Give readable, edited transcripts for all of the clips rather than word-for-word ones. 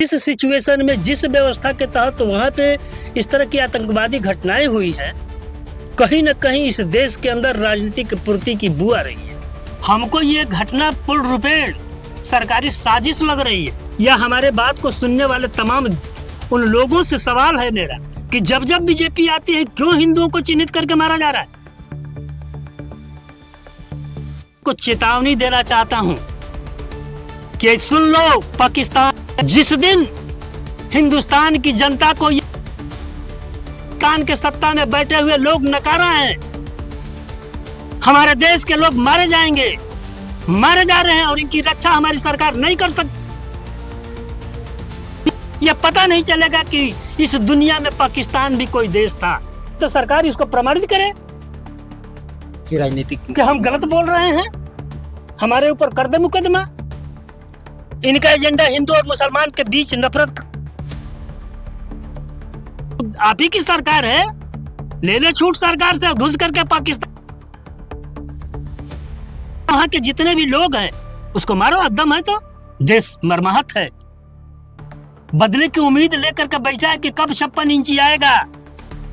जिस सिचुएशन में, जिस व्यवस्था के तहत वहाँ पे इस तरह की आतंकवादी घटनाएं हुई हैं, कहीं न कहीं इस देश के अंदर राजनीतिक पूर्ति की बू आ रही है। हमको ये घटना पूर्ण रूपेण सरकारी साजिश लग रही है। या हमारे बात को सुनने वाले तमाम उन लोगों से सवाल है मेरा कि जब जब बीजेपी आती है क्यों हिंदुओं को चिन्हित करके मारा जा रहा है। को चेतावनी देना चाहता हूं कि सुन लो पाकिस्तान, जिस दिन हिंदुस्तान की जनता को कान के सत्ता में बैठे हुए लोग नकारा है, हमारे देश के लोग मारे जाएंगे, मारे जा रहे हैं और इनकी रक्षा हमारी सरकार नहीं कर सकती। यह पता नहीं चलेगा कि इस दुनिया में पाकिस्तान भी कोई देश था, तो सरकार इसको प्रमाणित करे कि राजनीतिक कि हम गलत बोल रहे हैं, हमारे ऊपर कर दे मुकदमा। इनका एजेंडा हिंदू और मुसलमान के बीच नफरत। आप ही की सरकार है, ले ले छूट सरकार से घुस करके पाकिस्तान। वहां के जितने भी लोग हैं उसको मारो, अदम है तो। देश मरमाहत है, बदले की उम्मीद लेकर के बैठा है कि कब 56 इंची आएगा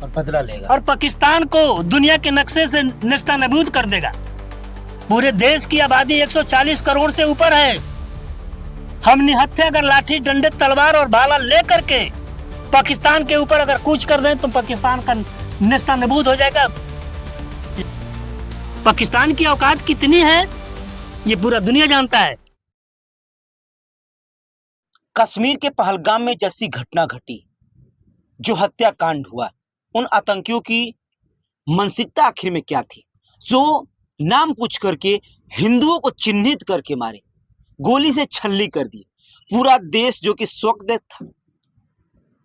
और बदला लेगा और पाकिस्तान को दुनिया के नक्शे से नेस्तनाबूद कर देगा। पूरे देश की आबादी 140 करोड़ से ऊपर है। हम निहत्थे अगर लाठी, डंडे, तलवार और भाला लेकर के पाकिस्तान के ऊपर अगर कूच कर दें तो पाकिस्तान का नेस्तनाबूद हो जाएगा। पाकिस्तान की औकात कितनी है ये पूरा दुनिया जानता है। कश्मीर के पहलगाम में जैसी घटना घटी, जो हत्याकांड हुआ, उन आतंकियों की मानसिकता आखिर में क्या थी, जो नाम पूछ करके हिंदुओं को चिन्हित करके मारे, गोली से छल्ली कर दिए। पूरा देश जो कि शोकदे था।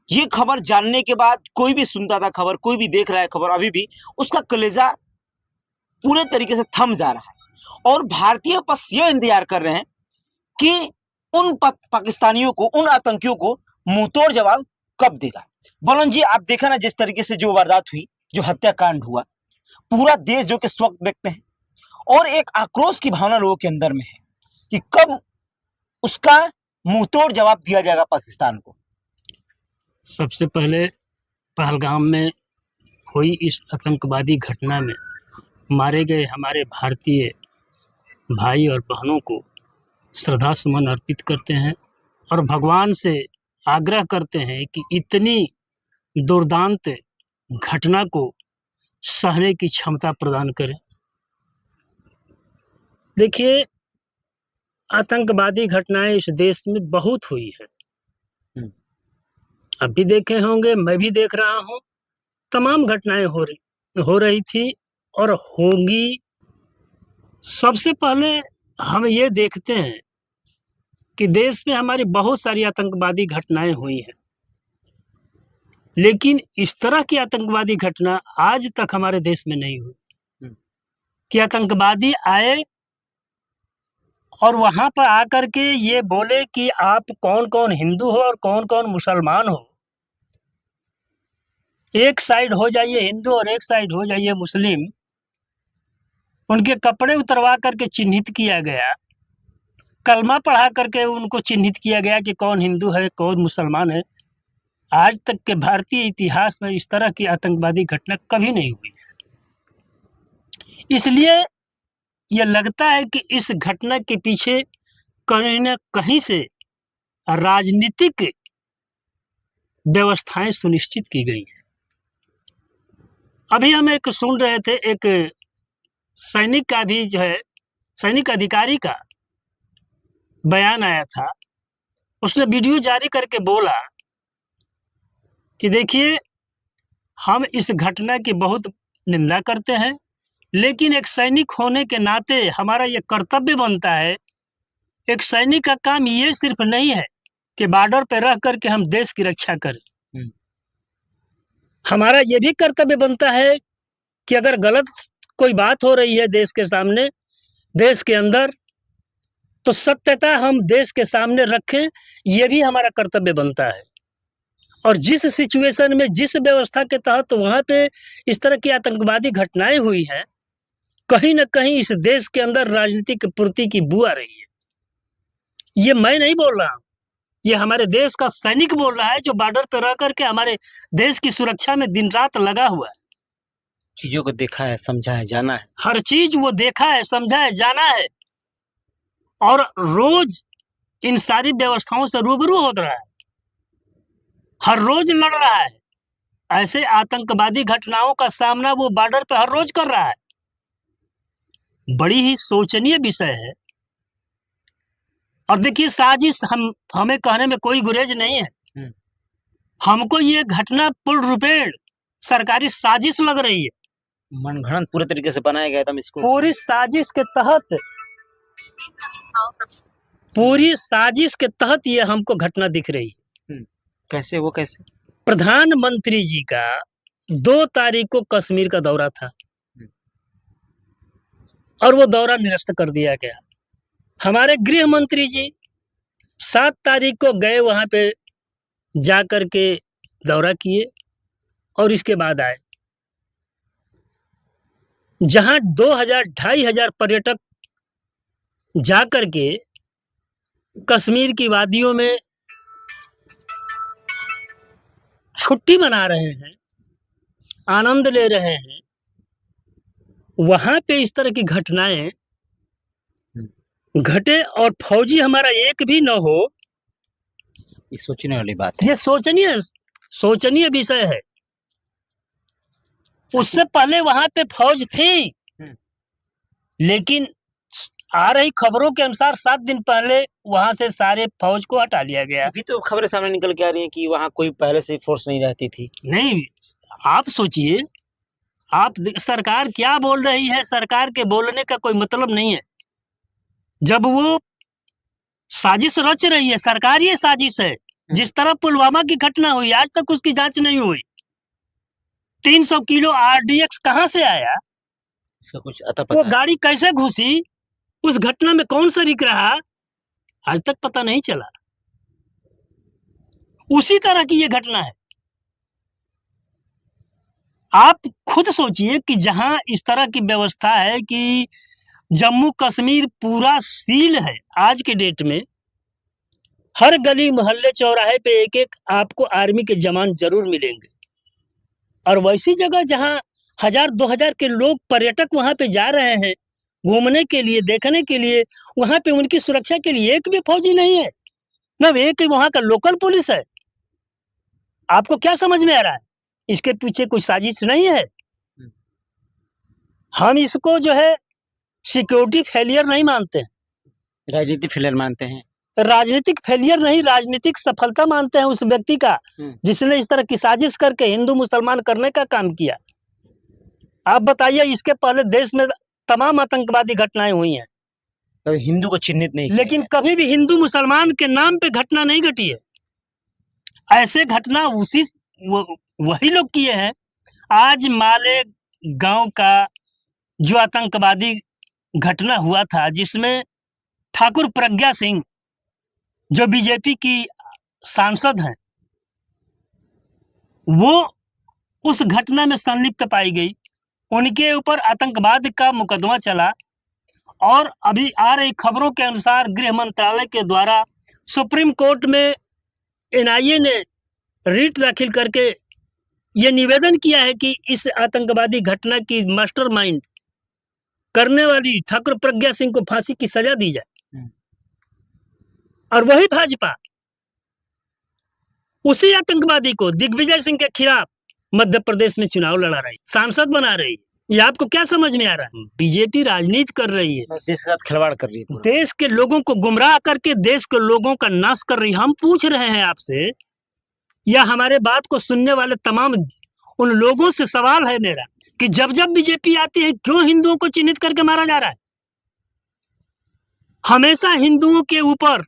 ये खबर जानने के बाद कोई भी सुनता था खबर, कोई भी देख रहा है खबर, अभी भी उसका कलेजा पूरे तरीके से थम जा रहा है। और भारतीय पक्ष ये इंतजार कर रहे हैं कि उन पाकिस्तानियों को, उन आतंकियों को मुंहतोड़ जवाब कब देगा। बलन जी, आप देखा ना जिस तरीके से जो वारदात हुई, जो हत्याकांड हुआ, पूरा देश जो कि शोक व्यक्त है और एक आक्रोश की भावना लोगों के अंदर में है कि कब उसका मुंहतोड़ जवाब दिया जाएगा पाकिस्तान को। सबसे पहले पहलगाम में हुई इस आतंकवादी घटना में मारे गए हमारे भारतीय भाई और बहनों को श्रद्धा सुमन अर्पित करते हैं और भगवान से आग्रह करते हैं कि इतनी दुर्दांत घटना को सहने की क्षमता प्रदान करें। देखिए, आतंकवादी घटनाएं इस देश में बहुत हुई है। अब भी देखे होंगे, मैं भी देख रहा हूँ, तमाम घटनाएं हो रही थी और होंगी। सबसे पहले हम ये देखते हैं कि देश में हमारी बहुत सारी आतंकवादी घटनाएं हुई हैं, लेकिन इस तरह की आतंकवादी घटना आज तक हमारे देश में नहीं हुई कि आतंकवादी आए और वहां पर आकर के ये बोले कि आप कौन कौन हिंदू हो और कौन कौन मुसलमान हो, एक साइड हो जाइए हिंदू और एक साइड हो जाइए मुस्लिम। उनके कपड़े उतरवा करके चिन्हित किया गया, कलमा पढ़ा करके उनको चिन्हित किया गया कि कौन हिंदू है कौन मुसलमान है। आज तक के भारतीय इतिहास में इस तरह की आतंकवादी घटना कभी नहीं हुई। इसलिए यह लगता है कि इस घटना के पीछे कहीं न कहीं से राजनीतिक व्यवस्थाएं सुनिश्चित की गई हैं। अभी हम एक सुन रहे थे, एक सैनिक का भी जो है, सैनिक अधिकारी का बयान आया था। उसने वीडियो जारी करके बोला कि देखिए, हम इस घटना की बहुत निंदा करते हैं, लेकिन एक सैनिक होने के नाते हमारा ये कर्तव्य बनता है। एक सैनिक का काम ये सिर्फ नहीं है कि बॉर्डर पे रह करके हम देश की रक्षा करें। हमारा ये भी कर्तव्य बनता है कि अगर गलत कोई बात हो रही है देश के सामने, देश के अंदर, तो सत्यता हम देश के सामने रखें, ये भी हमारा कर्तव्य बनता है। और जिस सिचुएशन में, जिस व्यवस्था के तहत वहाँ पे इस तरह की आतंकवादी घटनाएं हुई हैं, कहीं न कहीं इस देश के अंदर राजनीतिक पूर्ति की बू आ रही है। ये मैं नहीं बोल रहा हूँ, ये हमारे देश का सैनिक बोल रहा है जो बॉर्डर पे रह करके हमारे देश की सुरक्षा में दिन रात लगा हुआ है। चीजों को देखा है, समझा है, जाना है। हर चीज वो देखा है, समझा है, जाना है और रोज इन सारी व्यवस्थाओं से रूबरू हो रहा है, हर रोज लड़ रहा है। ऐसे आतंकवादी घटनाओं का सामना वो बॉर्डर पे हर रोज कर रहा है। बड़ी ही शोचनीय विषय है। और देखिए, साजिश हमें कहने में कोई गुरेज नहीं है। हमको ये घटना पूर्ण रूपेण सरकारी साजिश लग रही है। मनगढ़ंत पूरे तरीके से बनाया गया था इसको। पूरी साजिश के तहत ये हमको घटना दिख रही है। कैसे? वो कैसे? प्रधानमंत्री जी का 2 तारीख को कश्मीर का दौरा था और वो दौरा निरस्त कर दिया गया। हमारे गृह मंत्री जी 7 तारीख को गए, वहां पे जा कर के दौरा किए और इसके बाद आए, जहां 2,000-2,500 पर्यटक जा कर के कश्मीर की वादियों में छुट्टी मना रहे हैं, आनंद ले रहे हैं, वहां पे इस तरह की घटनाएं घटे और फौजी हमारा एक भी न हो, ये सोचने वाली बात है। ये सोचनीय विषय है। उससे पहले वहां पे फौज थी, लेकिन आ रही खबरों के अनुसार 7 दिन पहले वहां से सारे फौज को हटा लिया गया। अभी तो खबरें सामने निकल के आ रही हैं कि वहां कोई पहले से फोर्स नहीं रहती थी। नहीं, आप सोचिए, सरकार क्या बोल रही है। सरकार के बोलने का कोई मतलब नहीं है। जब वो साजिश रच रही है, सरकार ये साजिश है। जिस तरह पुलवामा की घटना हुई, आज तक उसकी जांच नहीं हुई। 300 किलो RDX कहां से आया, इसका कुछ अता वो पता गाड़ी कैसे घुसी, उस घटना में कौन शरीक रहा, आज तक पता नहीं चला। उसी तरह की ये घटना है। आप खुद सोचिए कि जहां इस तरह की व्यवस्था है कि जम्मू कश्मीर पूरा सील है, आज के डेट में हर गली मोहल्ले चौराहे पे एक आपको आर्मी के जवान जरूर मिलेंगे। और वैसी जगह जहां 1,000-2,000 के लोग पर्यटक वहां पे जा रहे हैं घूमने के लिए, देखने के लिए, वहां पे उनकी सुरक्षा के लिए एक भी फौजी नहीं है, न एक वहां का लोकल पुलिस है। आपको क्या समझ में आ रहा है? इसके पीछे कोई साजिश नहीं है। हम इसको जो है सिक्योरिटी फेलियर नहीं मानते हैं, राजनीतिक फेलियर मानते हैं। राजनीतिक फेलियर नहीं, राजनीतिक सफलता मानते हैं उस व्यक्ति का जिसने इस तरह की साजिश करके हिंदू मुसलमान करने का काम किया। आप बताइए, इसके पहले देश में तमाम आतंकवादी घटनाएं हुई हैं, कभी हिंदू को चिन्हित नहीं किया लेकिन कभी भी हिंदू मुसलमान के नाम पे घटना नहीं घटी है। ऐसे घटना वही लोग किए हैं। आज माले गांव का जो आतंकवादी घटना हुआ था, जिसमें ठाकुर प्रज्ञा सिंह जो बीजेपी की सांसद हैं, वो उस घटना में संलिप्त पाई गई। उनके ऊपर आतंकवाद का मुकदमा चला और अभी आ रही खबरों के अनुसार गृह मंत्रालय के द्वारा सुप्रीम कोर्ट में NIA ने रिट दाखिल करके ये निवेदन किया है कि इस आतंकवादी घटना की मास्टरमाइंड करने वाली ठाकुर प्रज्ञा सिंह को फांसी की सजा दी जाए। और वही भाजपा उसी आतंकवादी को दिग्विजय सिंह के खिलाफ मध्य प्रदेश में चुनाव लड़ा रही, सांसद बना रही। ये आपको क्या समझ में आ रहा है? बीजेपी राजनीति कर रही है, देश के साथ खिलवाड़ कर रही है, देश के लोगों को गुमराह करके देश के लोगों का नाश कर रही है। हम पूछ रहे हैं आपसे, या हमारे बात को सुनने वाले तमाम उन लोगों से सवाल है मेरा कि जब जब बीजेपी आती है, क्यों हिंदुओं को चिन्हित करके मारा जा रहा है? हमेशा हिंदुओं के ऊपर,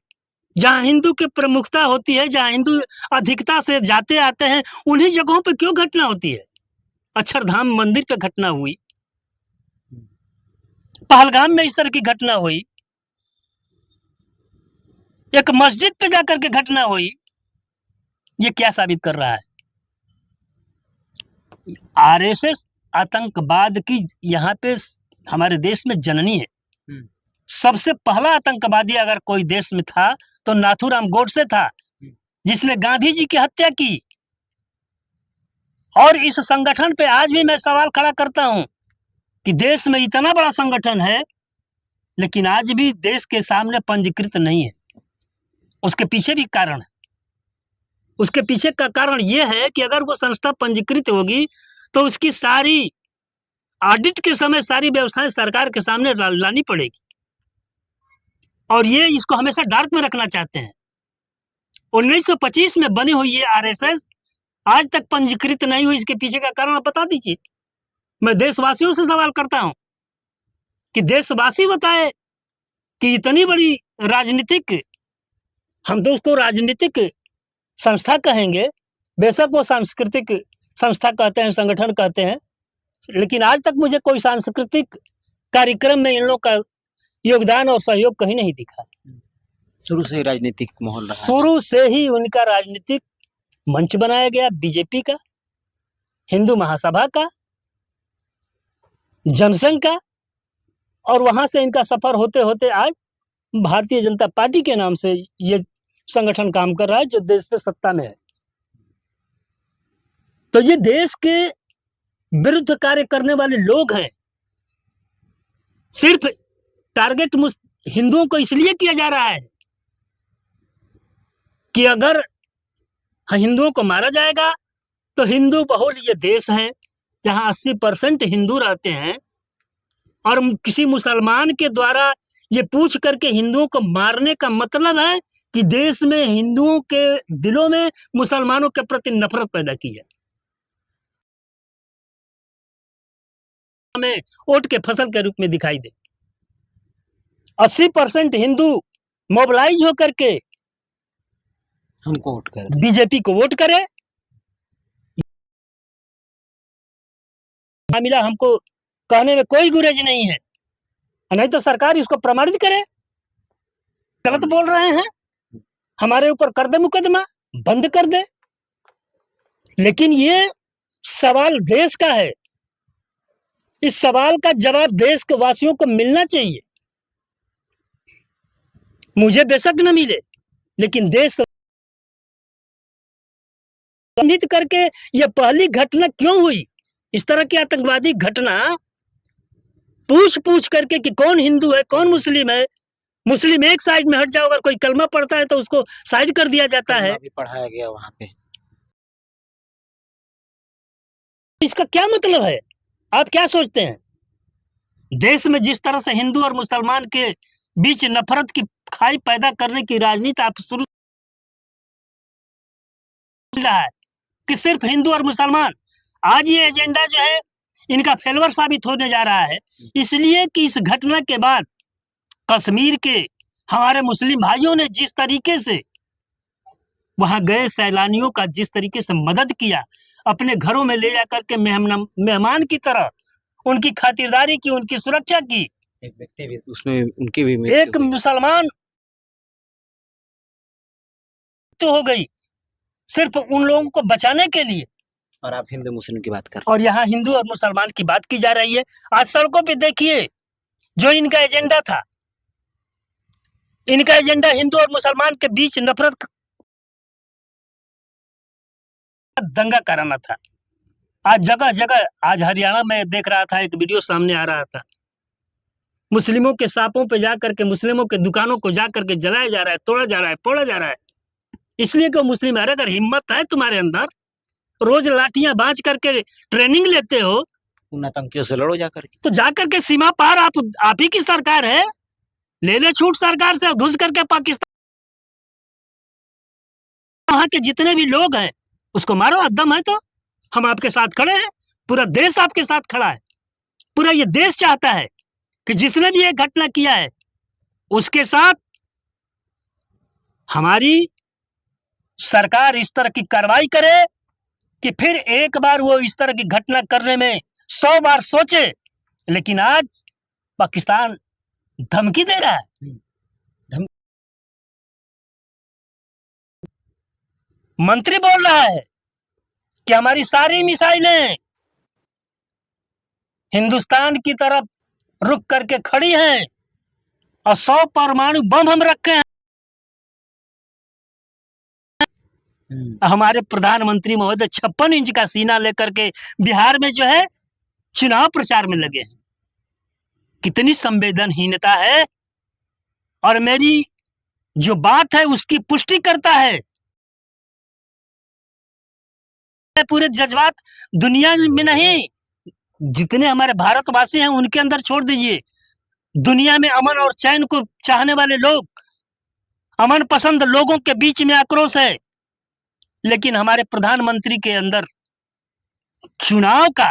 जहां हिंदू की प्रमुखता होती है, जहां हिंदू अधिकता से जाते आते हैं, उन्हीं जगहों पे क्यों घटना होती है? अक्षरधाम मंदिर पे घटना हुई, पहलगाम में इस तरह की घटना हुई, एक मस्जिद पे जाकर के घटना हुई। ये क्या साबित कर रहा है? RSS आतंकवाद की यहाँ पे हमारे देश में जननी है। सबसे पहला आतंकवादी अगर कोई देश में था तो नाथूराम गोडसे था, जिसने गांधी जी की हत्या की। और इस संगठन पे आज भी मैं सवाल खड़ा करता हूं कि देश में इतना बड़ा संगठन है, लेकिन आज भी देश के सामने पंजीकृत नहीं है। उसके पीछे भी कारण है। उसके पीछे का कारण यह है कि अगर वो संस्था पंजीकृत होगी तो उसकी सारी ऑडिट के समय सारी व्यवस्थाएं सरकार के सामने लानी पड़ेगी, और ये इसको हमेशा डार्क में रखना चाहते हैं। 1925 में बनी हुई ये आरएसएस आज तक पंजीकृत नहीं हुई। इसके पीछे का कारण आप बता दीजिए। मैं देशवासियों से सवाल करता हूं कि देशवासी बताए कि इतनी बड़ी राजनीतिक, हम तो उसको राजनीतिक संस्था कहेंगे, बेशक वो सांस्कृतिक संस्था कहते हैं, संगठन कहते हैं, लेकिन आज तक मुझे कोई सांस्कृतिक कार्यक्रम में इन लोगों का योगदान और सहयोग कहीं नहीं दिखा। शुरू से ही राजनीतिक माहौल रहा है। शुरू से ही उनका राजनीतिक मंच बनाया गया, बीजेपी का, हिंदू महासभा का, जनसंघ का, और वहां से इनका सफर होते होते आज भारतीय जनता पार्टी के नाम से ये संगठन काम कर रहा है, जो देश पे सत्ता में है। तो ये देश के विरुद्ध कार्य करने वाले लोग हैं। सिर्फ टारगेट हिंदुओं को इसलिए किया जा रहा है कि अगर हिंदुओं को मारा जाएगा तो हिंदू बहुल ये देश है जहां 80% हिंदू रहते हैं, और किसी मुसलमान के द्वारा ये पूछ करके हिंदुओं को मारने का मतलब है कि देश में हिंदुओं के दिलों में मुसलमानों के प्रति नफरत पैदा की है, हमें वोट के फसल के रूप में दिखाई दे। 80% हिंदू मोबिलाइज होकर के हमको वोट करे, बीजेपी को वोट करे। मिला हमको कहने में कोई गुरेज नहीं है, नहीं तो सरकार इसको प्रमाणित करे। गलत बोल रहे हैं, हमारे ऊपर कर दे मुकदमा, बंद कर दे। लेकिन ये सवाल देश का है, इस सवाल का जवाब देश के वासियों को मिलना चाहिए। मुझे बेशक न मिले, लेकिन देश करके यह पहली घटना क्यों हुई? इस तरह की आतंकवादी घटना पूछ करके कि कौन हिंदू है कौन मुस्लिम है, मुस्लिम एक साइड में हट जाओ, अगर कोई कलमा पढ़ता है तो उसको साइड कर दिया जाता है। भी पढ़ाया गया वहां पे। इसका क्या मतलब है? आप क्या सोचते हैं? देश में जिस तरह से हिंदू और मुसलमान के बीच नफरत की खाई पैदा करने की राजनीति आप शुरू रहा है कि सिर्फ हिंदू और मुसलमान, आज ये एजेंडा जो है इनका फेलवर साबित होने जा रहा है। इसलिए कि इस घटना के बाद कश्मीर के हमारे मुस्लिम भाइयों ने जिस तरीके से वहां गए सैलानियों का जिस तरीके से मदद किया, अपने घरों में ले जाकर के मेहमान की तरह उनकी खातिरदारी की, उनकी सुरक्षा की। एक व्यक्ति भी उसमें उनकी भी एक मुसलमान तो हो गई सिर्फ उन लोगों को बचाने के लिए, और आप हिंदू मुस्लिम की बात कर रहे हैं। और यहाँ हिंदू और मुसलमान की बात की जा रही है। आज सड़कों पे देखिए, जो इनका एजेंडा था, इनका एजेंडा हिंदू और मुसलमान के बीच नफरत का दंगा कराना था। आज जगह जगह, आज हरियाणा में देख रहा था, एक वीडियो सामने आ रहा था, मुस्लिमों के सांपों पे जाकर के, मुस्लिमों के दुकानों को जाकर के जलाया जा रहा है, तोड़ा जा रहा है, फोड़ा जा रहा है, इसलिए कि मुस्लिम है। अगर हिम्मत है तुम्हारे अंदर, रोज लाठियां बांच करके ट्रेनिंग लेते हो, उन आतंकियों से लड़ो जाकर के। तो जाकर के सीमा पार आप ही की सरकार है, ले ले छूट सरकार से, घुस करके पाकिस्तान वहां के जितने भी लोग हैं उसको मारो। दम है तो हम आपके साथ खड़े हैं, पूरा देश आपके साथ खड़ा है। पूरा ये देश चाहता है कि जिसने भी ये घटना किया है उसके साथ हमारी सरकार इस तरह की कार्रवाई करे कि फिर एक बार वो इस तरह की घटना करने में 100 बार सोचे। लेकिन आज पाकिस्तान धमकी दे रहा है, मंत्री बोल रहा है कि हमारी सारी मिसाइलें हिंदुस्तान की तरफ रुक करके खड़ी हैं और 100 परमाणु बम हम रखे हैं। हमारे प्रधानमंत्री महोदय 56 इंच का सीना लेकर के बिहार में जो है चुनाव प्रचार में लगे हैं। कितनी संवेदनहीनता है, और मेरी जो बात है उसकी पुष्टि करता है। पूरे जज्बात दुनिया में नहीं, जितने हमारे भारतवासी हैं उनके अंदर छोड़ दीजिए। दुनिया में अमन और चैन को चाहने वाले लोग, अमन पसंद लोगों के बीच में आक्रोश है, लेकिन हमारे प्रधानमंत्री के अंदर चुनाव का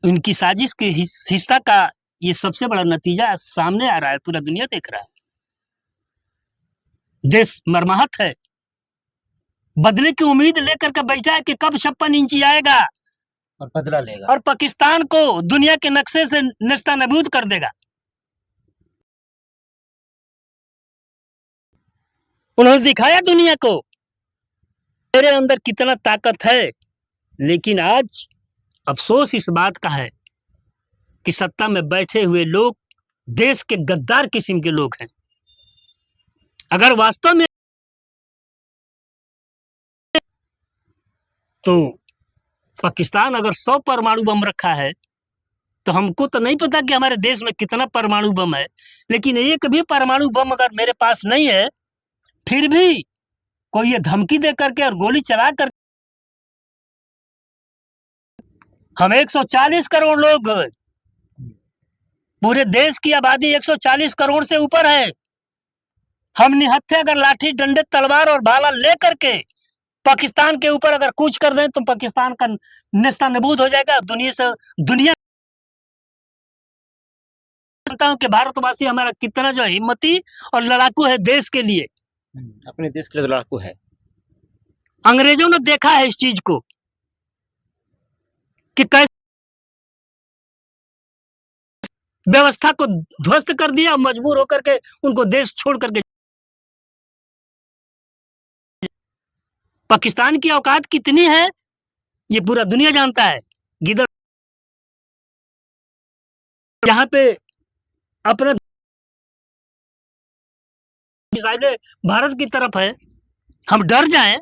उनकी साजिश के हिस्सा का ये सबसे बड़ा नतीजा सामने आ रहा है, पूरा दुनिया देख रहा है। देश मरमाहत है, बदले की उम्मीद लेकर के बैठा है कि कब 56 इंची आएगा और बदला लेगा और पाकिस्तान को दुनिया के नक्शे से नेस्तनाबूद कर देगा। उन्होंने दिखाया दुनिया को मेरे अंदर कितना ताकत है, लेकिन आज अफसोस इस बात का है कि सत्ता में बैठे हुए लोग देश के गद्दार किस्म के लोग हैं। अगर वास्तव में तो पाकिस्तान अगर 100 परमाणु बम रखा है तो हमको तो नहीं पता कि हमारे देश में कितना परमाणु बम है, लेकिन एक भी परमाणु बम अगर मेरे पास नहीं है, फिर भी कोई ये धमकी दे करके और गोली चला कर, हम 140 करोड़ लोग, पूरे देश की आबादी 140 करोड़ से ऊपर है। हम निहत्थे अगर लाठी डंडे तलवार और भाला ले करके पाकिस्तान के ऊपर अगर कूच कर दें तो पाकिस्तान का नेस्तनाबूद हो जाएगा। दुनिया जानता हूं कि भारतवासी हमारा कितना जो हिम्मती और लड़ाकू है देश के लिए, अपने देश के लिए लड़ाकू है। अंग्रेजों ने देखा है इस चीज को कि कैसे व्यवस्था को ध्वस्त कर दिया और मजबूर होकर के उनको देश छोड़ करके। पाकिस्तान की औकात कितनी है ये पूरा दुनिया जानता है। गिदड़ यहाँ पे अपने मिसाइलें भारत की तरफ है, हम डर जाएं।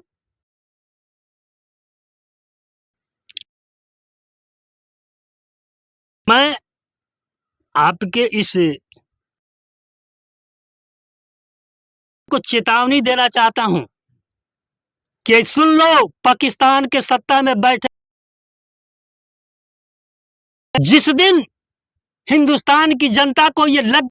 मैं आपके इस को चेतावनी देना चाहता हूं कि सुन लो, पाकिस्तान के सत्ता में बैठे जिस दिन हिंदुस्तान की जनता को ये लग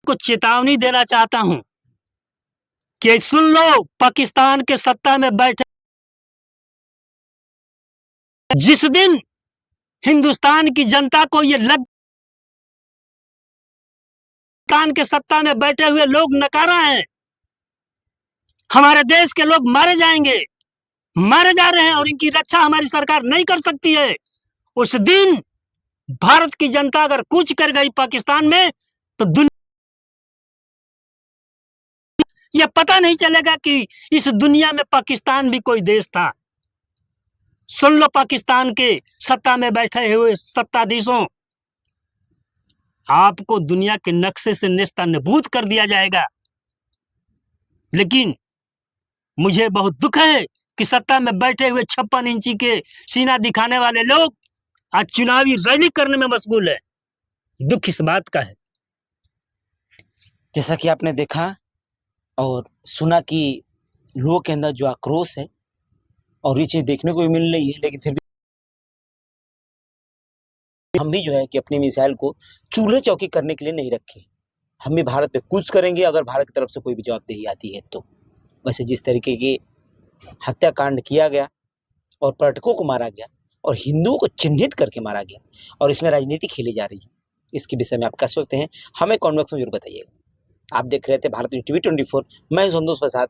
को चेतावनी देना चाहता हूं कि सुन लो, पाकिस्तान के सत्ता में बैठे जिस दिन हिंदुस्तान की जनता को ये लग पाकिस्तान के सत्ता में बैठे हुए लोग नकारा है, हमारे देश के लोग मारे जाएंगे, मारे जा रहे हैं और इनकी रक्षा हमारी सरकार नहीं कर सकती है, उस दिन भारत की जनता अगर कूच कर गई पाकिस्तान में तो दुनिया ये पता नहीं चलेगा कि इस दुनिया में पाकिस्तान भी कोई देश था। सुन लो, पाकिस्तान के सत्ता में बैठे हुए सत्ताधीशों, आपको दुनिया के नक्शे से नेस्तनाबूद कर दिया जाएगा। लेकिन मुझे बहुत दुख है कि सत्ता में बैठे हुए 56 इंची के सीना दिखाने वाले लोग आज चुनावी रैली करने में मशगूल है। दुख इस बात का है। जैसा कि आपने देखा और सुना कि लोगों के अंदर जो आक्रोश है और ये चीज देखने को भी मिल रही है, लेकिन फिर भी हम भी जो है कि अपनी मिसाइल को चूल्हे चौकी करने के लिए नहीं रखे। हम भी भारत पे कूच करेंगे अगर भारत की तरफ से कोई भी जवाबदेही आती है तो। वैसे जिस तरीके की हत्याकांड किया गया और पर्यटकों को मारा गया और हिंदुओं को चिन्हित करके मारा गया और इसमें राजनीति खेली जा रही है, इसके विषय में आप क्या सोचते हैं हमें कमेंट बॉक्स में जरूर बताइएगा। आप देख रहे थे भारत न्यूज़ TV 24। मैं हूं संतोष प्रसाद।